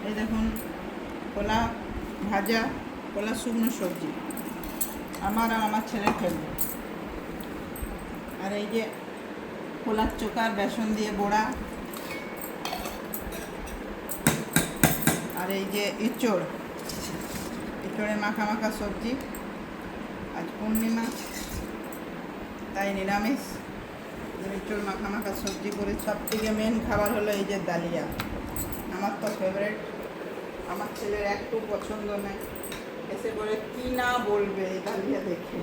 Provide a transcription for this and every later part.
এই দেখুন কলা ভাজা, কলা শুকনো সবজি আমার আর আমার ছেলে খেলবে। আর এই যে কলার চোকার বেসন দিয়ে বড়া, আর এই যে এঁচড়ে মাখা মাখা সবজি। আজ পূর্ণিমা, তাই নিরামিষ এঁচড় মাখা মাখা সবজি করে। সব থেকে মেন খাবার হলো এই যে ডালিয়া, আমার তো ফেভারেট। আমার ছেলের একটু পছন্দ নেই, এসে করে কি না বলবে এই ডালিয়া দেখে।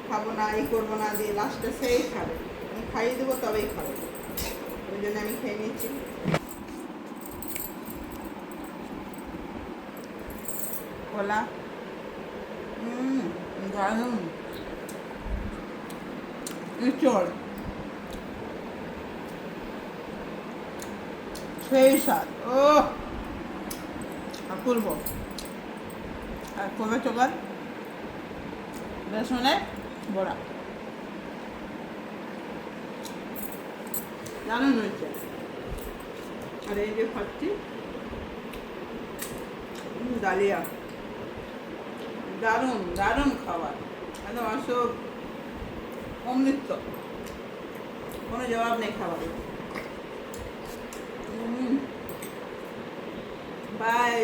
খাবো না, এই করবো না, দিয়ে লাস্টে সেই খাবে। আমি খাইয়ে দেবো তবেই খাবে, ওই জন্য আমি খেয়ে নিয়েছি। কলা দারুণ, এঁচড় সেই স্বাদ, ও অপূর্ব। আর কবে চোকার বেসনে বড়া দারুণ হয়েছে। আর এই যে খাচ্ছি ডালিয়া, দারুণ দারুণ খাবার, একদম আসব অমৃত, কোনো জবাব নেই খাবার। বাই।